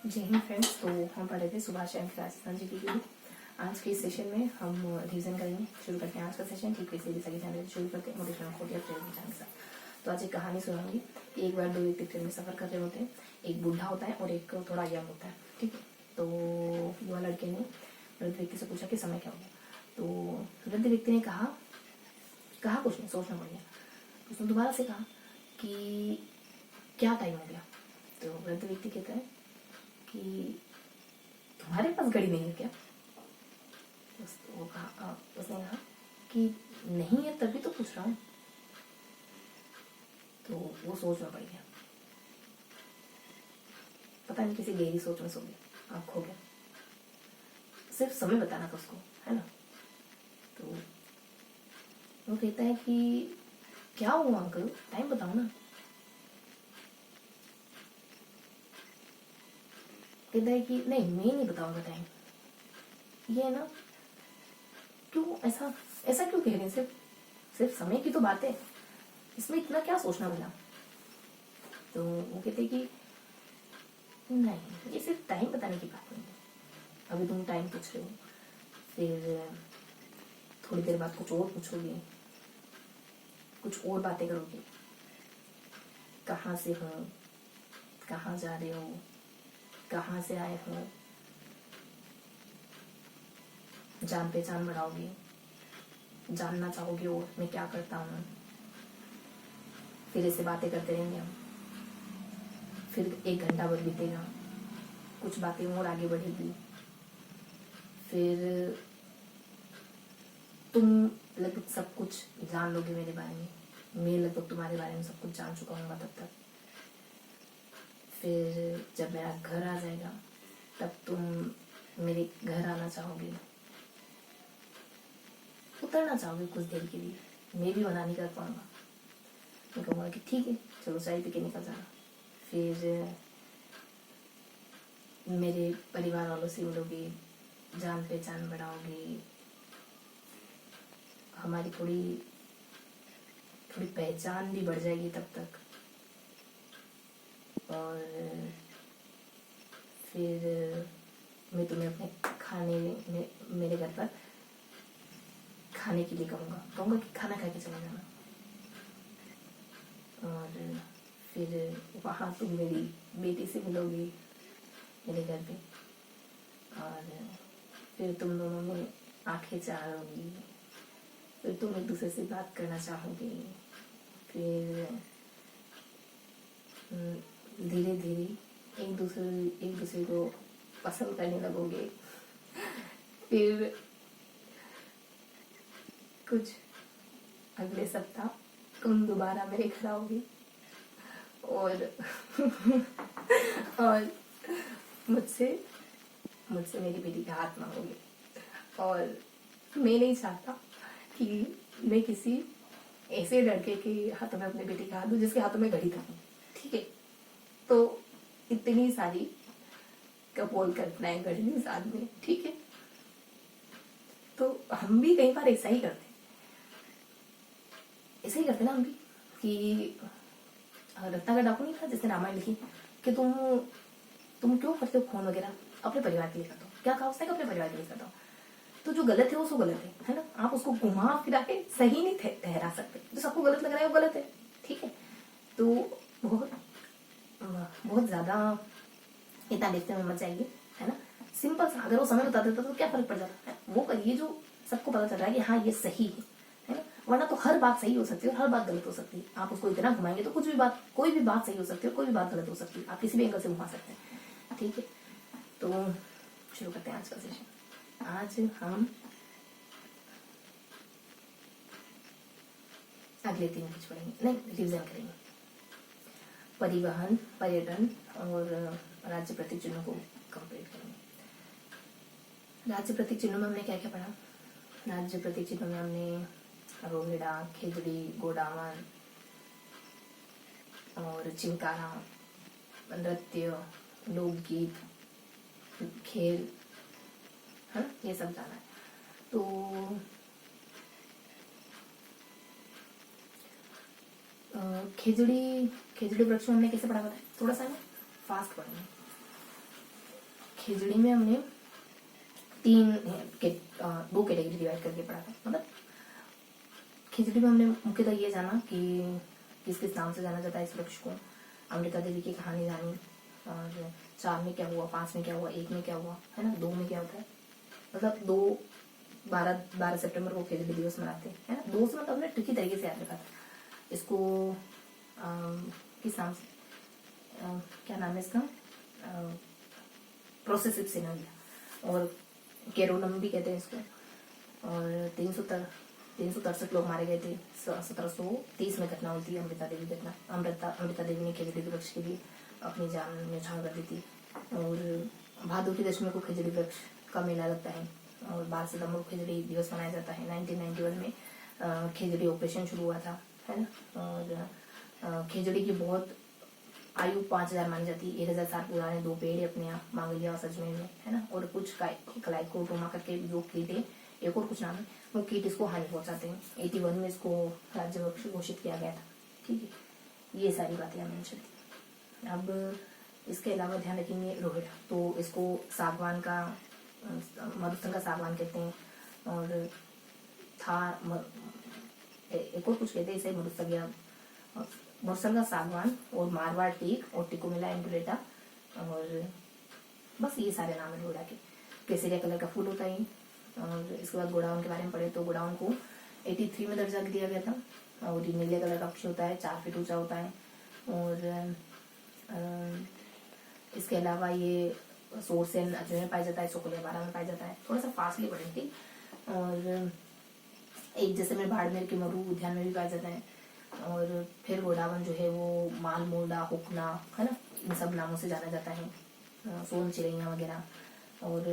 जय हिंद फ्रेंड्स। तो हम पढ़ रहे थे सुभाष चंद्र राजस्थान जी की। आज के इस सेशन में हम रिवीजन करेंगे। शुरू करते हैं आज का सेशन। ठीक वैसे जैसा कि जानते शुरू करते हैं मोटिवेशनल कोट या प्रेरणा के साथ। तो आज एक कहानी सुनाऊंगी। एक बार दो व्यक्ति ट्रेन में सफर कर रहे होते हैं। एक बूढ़ा होता है और एक थोड़ा यंग होता है। ठीक है, तो युवा लड़के ने वृद्ध व्यक्ति से पूछा कि समय क्या हो गया। तो वृद्ध व्यक्ति ने कहा कुछ नहीं, सोचना पड़ गया। उसने दोबारा से कहा कि क्या टाइम हो गया। तो वृद्ध व्यक्ति कहता है कि तुम्हारे पास घड़ी नहीं है क्या। उसने कहा कि नहीं है, तभी तो पूछ रहा हूँ। तो वो सोच में पड़ गया, पता नहीं किसी गहरी सोच में सो गया, आँख खो गया। सिर्फ समय बताना था उसको, है ना। तो वो कहता है कि क्या हुआ अंकल, टाइम बताओ ना। कहता है कि नहीं, मैं नहीं बताऊंगा टाइम। ये है ना, क्यों ऐसा क्यों कह रहे हैं। सिर्फ समय की तो बात है, इसमें इतना क्या सोचना मिला। तो वो कहते कि नहीं, ये सिर्फ टाइम बताने की बात नहीं है। अभी तुम टाइम पूछ रहे हो, फिर थोड़ी देर बाद कुछ और पूछोगे, कुछ और बातें करोगे। कहाँ से हो, कहाँ जा रहे हो, कहाँ से आए हो, जान पहचान बढ़ाओगे, जानना चाहोगे और मैं क्या करता हूँ। फिर ऐसे बातें करते रहेंगे हम। फिर 1 घंटा भर बीतेगा, कुछ बातें और आगे बढ़ेगी। फिर तुम लगभग सब कुछ जान लोगे मेरे बारे में, मैं लगभग तुम्हारे बारे में सब कुछ जान चुका हूँ तब तक। फिर जब मेरा घर आ जाएगा तब तुम मेरे घर आना चाहोगे, उतरना चाहोगे कुछ देर के लिए। मैं भी मना नहीं कर पाऊंगा, मैं कहूँगा कि ठीक है चलो चाय पी के निकल जाना। फिर मेरे परिवार वालों से मिलोगे, जान पहचान बढ़ाओगे, हमारी थोड़ी पहचान भी बढ़ जाएगी तब तक। और फिर मैं तुम्हें अपने खाने में मेरे घर पर खाने के लिए कहूँगा कि खाना खा के चला जाना। और फिर वहाँ तुम मेरी बेटी से मिलोगी मेरे घर पे। और फिर तुम दोनों में आंखें चारोगी, फिर तुम एक दूसरे से बात करना चाहोगे। फिर धीरे धीरे एक दूसरे को पसंद करने लगोगे। फिर कुछ अगले सप्ताह तुम दोबारा मेरे घर आओगे और और मुझसे मेरी बेटी का हाथ मांगोगे। और मैं नहीं चाहता कि मैं किसी ऐसे लड़के के हाथों में अपने बेटी का हाथ दूं जिसके हाथों में घड़ी थकूं। ठीक है, तो इतनी सारी कपोल कल्पनाएं कर ली साथ में। ठीक है, तो हम भी कई बार ऐसा ही करते ना हम भी, कि रत्नाकर डाकू नहीं था जिसने रामायण लिखी कि तुम क्यों करते हो खून वगैरह, अपने परिवार के लिए करता हो। क्या कहा उसने, अपने परिवार के लिए करता हो। तो जो गलत है वो सो गलत है ना। आप उसको घुमा फिरा के सही नहीं ठहरा सकते। जो सबको गलत लग रहा है वो गलत है। ठीक है, तो बहुत ज्यादा इतना देखते में मत जाइए, है ना। सिंपल सा अगर वो समय बता देता तो क्या फर्क पड़ जाता है। वो करिए जो सबको पता चल रहा है कि हाँ ये सही है ना। वरना तो हर बात सही हो सकती है और हर बात गलत हो सकती है। आप उसको इतना घुमाएंगे तो कोई भी बात सही हो सकती है और कोई भी बात गलत हो सकती है। आप किसी भी एंगल से घुमा सकते हैं। ठीक है, तो शुरू करते हैं आज का सेशन। आज हम अगले 3 कुछ पढ़ेंगे, नहीं रिविजन करेंगे। परिवहन, पर्यटन और राज्य प्रतीक चिन्हों को कंप्लीट करेंगे। राज्य प्रतीक चिन्हों में हमने क्या क्या पढ़ा। राज्य प्रतीक चिन्हों में हमने रोहिड़ा, खिजड़ी, गोडावन और चिंकारा, नृत्य, लोकगीत, खेल, है ना, ये सब जाना है। तो खिजड़ी वृक्ष में हमने कैसे पढ़ा, बताया थोड़ा सा ना फास्ट पढ़ेंगे। खिचड़ी में हमने दो कैटेगरी डिवाइड करके पढ़ा था। मतलब खिचड़ी में हमने मुख्यतः ये जाना कि किस किस नाम से जाना जाता है इस वृक्ष को, अमृता देवी की कहानी जानी, और 4 में क्या हुआ, 5 में क्या हुआ, 1 में क्या हुआ, है ना, 2 में क्या होता है। मतलब 12 सितंबर को खिचड़ी दिवस मनाते हैं ना। 2 से मतलब हमने ट्रिकी तरीके से याद रखा था इसको। किस नाम से, क्या नाम है इसका, प्रोसेसिव सिनेरिया और केरोनम भी कहते हैं इसको। और 363 लोग मारे गए थे। 1730 में घटना होती है अमृता देवी ने खिचड़ी वृक्ष के लिए अपनी जान न्यौछावर कर दी थी। और भादों की दशमी को खिचड़ी वृक्ष का मेला लगता है और 12 सितंबर को खिचड़ी दिवस मनाया जाता है। 1991 में खिचड़ी ऑपरेशन शुरू हुआ था, है ना। और खिचड़ी की बहुत आयु 5000 मानी जाती है। 1000 साल पुराने 2 पेड़ अपने यहाँ मांगलिया और सजमेर में, है ना। और कुछ क्लाइकोटोमा करके जो कीट है, एक और कुछ नाम है, वो कीट इसको हानि पहुंचाते हैं। 81 में इसको राज्य वृक्ष घोषित किया गया था। ठीक है, ये सारी बातें यहाँ मेंशन थी। अब इसके अलावा ध्यान रखेंगे रोहिड़, तो इसको सागवान का, मधुसन का सागवान कहते हैं। और एक और कुछ कहते हैं इसे मधुसन का सागवान और मारवाड़ टीक और टिकोमिला इंडुलेटा, और बस ये सारे नाम है रोहिड़ा के। केसरिया कलर का फूल होता है। और इसके बाद गोडाउन के बारे में पढ़े तो गोडाउन को 83 में दर्जा दिया गया था। और ये नीले कलर का पक्षी होता है, 4 फीट ऊंचा होता है। और इसके अलावा ये सोरसेन अजमेर में पाया जाता है, सोकोलिया में पाया जाता है। थोड़ा सा फास्टली पढ़ेंगे। और एक जैसलमेर बाड़मेर के मरु उद्यान में भी पाया जाता है। और फिर गोडावन जो है वो मालमोड़ा, हुकना, है ना, इन सब नामों से जाना जाता है, सोन चिड़ैया वगैरह। और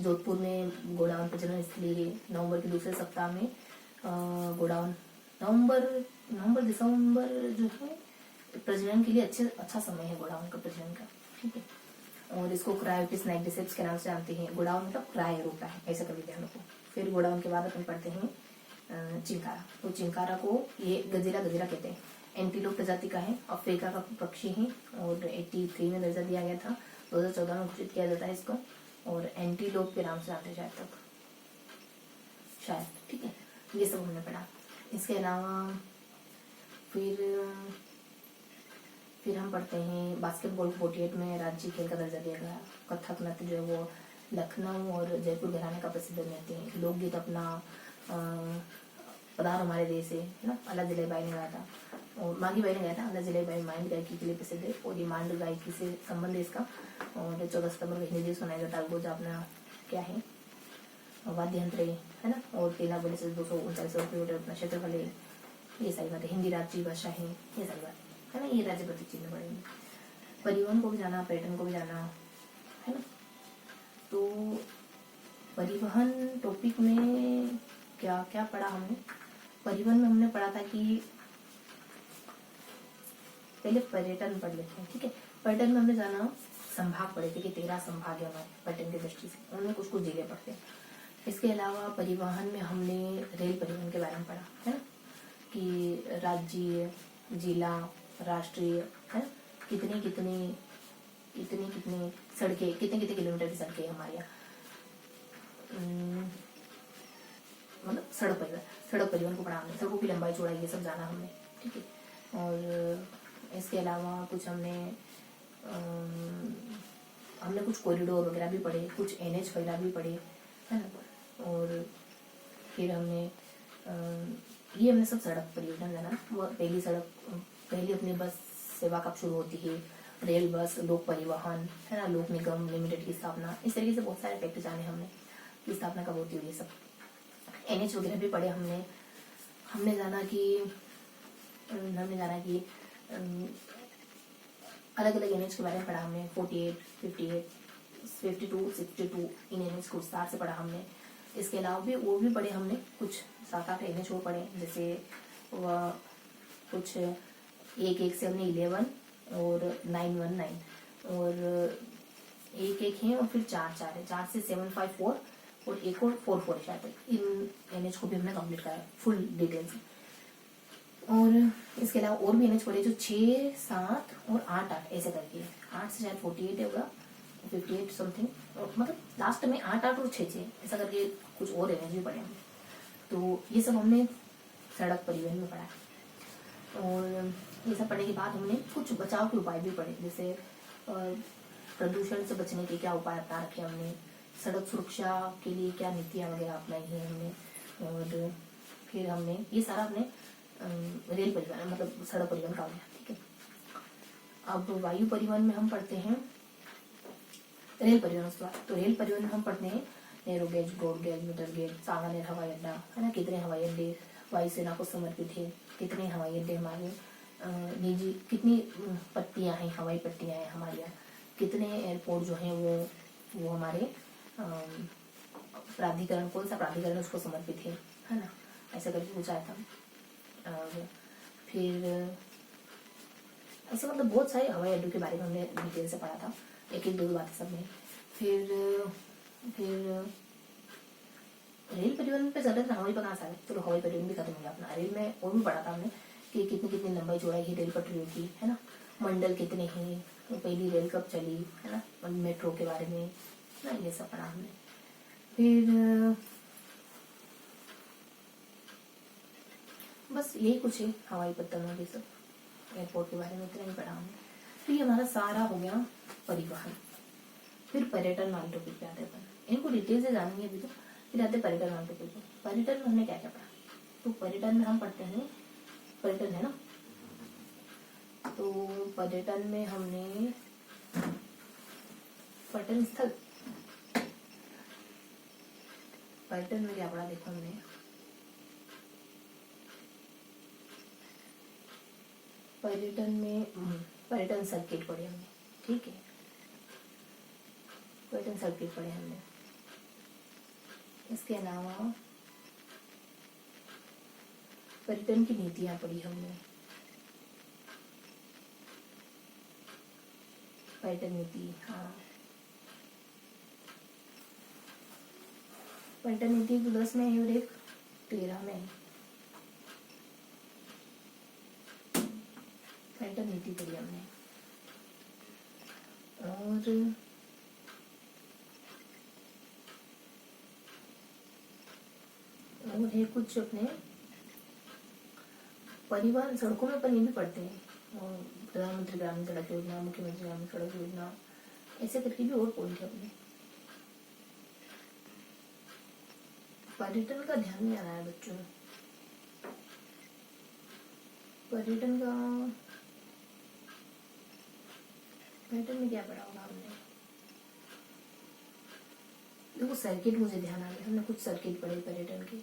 जोधपुर में गोडावन प्रजनन स्थली है। नवंबर के दूसरे सप्ताह में गोडावन, नवंबर दिसंबर जो है प्रजनन के लिए अच्छा समय है गोडाउन का प्रजनन का। ठीक है, और इसको क्रायोटिस नाइग्रिसेप्स के नाम से जानते हैं। गोडाउन मतलब क्राय होता है, ऐसा कभी ध्यान रखो। फिर गोडाउन के बाद अपन पढ़ते हैं चिंकारा। तो चिंकारा को ये गजेरा कहते हैं। एंटीलोप प्रजाति का है, अफ्रीका का पक्षी है। और 83 में दर्जा दिया गया था। 2014 में घोषित किया जाता है इसको। और एंटीलोप के नाम से जानते हैं शायद। ठीक है, ये सब हमने पढ़ा। इसके अलावा फिर हम पढ़ते हैं बास्केटबॉल। 48 में राज्य खेल का दर्जा दिया गया। कथक नृत्य जो है वो लखनऊ और जयपुर घराने का प्रसिद्ध नृत्य है। लोकगीत अपना पधार हमारे देश है ना, अल्लाह जिले बाई ने गाया था। और मांगी बाई ने गाया था। अल्लाह जिले बाई मांड गायकी के लिए प्रसिद्ध है। और ये मांड गायकी से संबंध है इसका। और 14 सितंबर को हिंदी दिवस मनाया जाता है। गोजा अपना क्या है, वाद्य यंत्र है ना। और 13 बड़े से 239 किलोमीटर अपना क्षेत्रफल है। ये सारी बातें। हिंदी राज्य भाषा है, ये सारी बातें, है ना। ये राज्य प्रतीक चिन्ह पड़ेंगे। परिवहन को भी जाना, पर्यटन को भी जाना, है ना। तो परिवहन टॉपिक में क्या क्या पढ़ा हमने। परिवहन में हमने पढ़ा था कि पहले पर्यटन पढ़ लेते हैं। ठीक है, पर्यटन में हमने जाना संभाग पढ़े थे कि 13 संभाग है हमारे पर्यटन की दृष्टि से, उनमें कुछ जिले पढ़ते हैं। इसके अलावा परिवहन में हमने रेल परिवहन के बारे में पढ़ा, है ना, कि राज्य, जिला, राष्ट्रीय, है, कितनी सड़कें, कितने किलोमीटर की सड़कें हमारे यहाँ, मतलब सड़क परिवहन को पढ़ा हमने। सड़कों की लंबाई चौड़ाई ये सब जाना हमने। ठीक है, और इसके अलावा कुछ हमने कुछ कॉरिडोर वगैरह भी पढ़े, कुछ NH वगैरह भी पढ़े, है ना। और फिर हमने सब सड़क परियोजना जाना। वो पहली अपनी बस सेवा कब शुरू होती है, रेल बस, लोक परिवहन, है ना, लोक निगम लिमिटेड की स्थापना, इस तरीके से बहुत सारे फैक्ट जाने हमने की स्थापना कब होती है। ये सब NH वगैरह भी पढ़े हमने। हमने जाना कि अलग अलग NH के बारे में पढ़ा हमने। 48, 58, 52, 62 इन NH को विस्तार से पढ़ा हमने। इसके अलावा भी वो भी पढ़े हमने, कुछ 7-8 NH वो पढ़े, जैसे वह कुछ 1 से हमने 11 और 919 और 1 है, और फिर 4 है, 4 से 754 और एक और 44 शायद। इन NH को भी हमने कंप्लीट करा फुल डिटेल से। और इसके अलावा और भी NH पढ़े जो 6, 7 और 8 ऐसे करके। 8 से शायद 48 होगा, 58 समथिंग, मतलब लास्ट में 8-8 और 6-6 ऐसा करके कुछ और रेंज भी पड़े हमने। तो ये सब हमने सड़क परिवहन में पढ़ा है। और ये सब पढ़ने के बाद हमने कुछ बचाव के उपाय भी पढ़े, जैसे प्रदूषण से बचने के क्या उपाय अपना रखे हमने, सड़क सुरक्षा के लिए क्या नीतियाँ वगैरह अपनाई हैं हमने, और फिर हमने ये सारा अपने रेल परिवहन मतलब सड़क परिवहन का हो गया। ठीक है, अब वायु परिवहन में हम पढ़ते हैं रेल परिवहन। उसके बाद तो रेल परिवहन में हम पढ़ते हैं narrow gauge, broad gauge, middle gauge, Sanganer हवाई अड्डा है ना, कितने हवाई अड्डे वायुसेना को समर्पित है, कितने हवाई अड्डे हमारे निजी, कितनी पट्टियां हैं, हवाई पट्टियां हैं हमारे यहाँ, कितने एयरपोर्ट जो हैं वो हमारे प्राधिकरण, कौन सा प्राधिकरण उसको समर्पित है ना, ऐसा करके पूछा था। और फिर ऐसे मतलब बहुत सारे हवाई अड्डों के बारे में हमने डिटेल से पढ़ा था, एक एक दो बातें सब में। फिर रेल परिवहन पे ज्यादा हवाई पर कहाँ से आए, चलो हवाई परिवहन भी खत्म हो गया अपना। रेल में और भी पढ़ा था हमने कि कितनी कितनी लंबाई चौड़ाई है रेल पटरियों की, है ना, मंडल कितने हैं, तो पहली रेल कब चली, है ना, मेट्रो के बारे में ना, ये सब पढ़ा हमने। फिर बस यही कुछ है हवाई पट्टियों के सब, एयरपोर्ट के बारे में इतना ही पढ़ा हमने। फिर ये हमारा सारा हो गया परिवहन। फिर पर्यटन वाले टॉपिक पे आते हैं, इनको डिटेल से जानेंगे अभी तो। फिर आते पर्यटन वाले टॉपिक पे। पर्यटन में हमने क्या क्या पढ़ा, तो पर्यटन में हम पढ़ते हैं, पर्यटन है ना, तो पर्यटन में हमने पर्यटन स्थल, पर्यटन में क्या पढ़ा देखो हमने, पर्यटन में पर्यटन सर्किट पढ़े हमने। ठीक है, पर्यटन सर्किट पढ़े हमने। इसके अलावा पर्यटन की नीतियां पढ़ी हमने, पर्यटन नीति, हाँ, पर्यटन नीति 10 में है और एक 13 में है। पर्यटन नीति पढ़ी हमने। और है कुछ अपने परिवहन सड़कों में अपन ये भी पढ़ते हैं, और प्रधानमंत्री ग्रामीण सड़क योजना, मुख्यमंत्री ग्रामीण सड़क योजना, ऐसे करके भी और पॉइंट है अपने। पर्यटन का ध्यान नहीं आ रहा है बच्चों, पर्यटन का, पर्यटन में क्या पढ़ा होगा हमने, देखो सर्किट मुझे ध्यान आ गया, हमने कुछ सर्किट पढ़े पर्यटन के।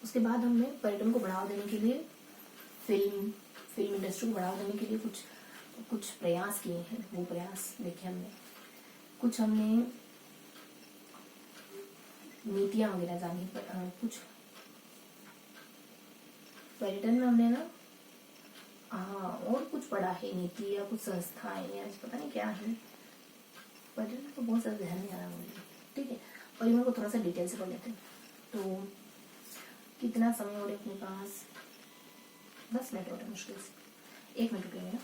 उसके बाद हमने पर्यटन को बढ़ावा देने के लिए फिल्म इंडस्ट्री को बढ़ावा देने के लिए कुछ प्रयास किए हैं, वो प्रयास देखे हमने। कुछ हमने नीतियां वगैरह जानी, कुछ पर्यटन में हमने ना, हाँ, और कुछ पढ़ा है नीति या कुछ संस्थाएं या पता नहीं क्या है, पर्यटन को बहुत ज्यादा ध्यान नहीं आ रहा मुझे। ठीक है, परिवहन को थोड़ा सा डिटेल से पढ़ लेते हैं। तो कितना समय हो रहा है अपने पास, 10 मिनट हो रहा है मुश्किल से, 1 मिनट रुकेंगे ना।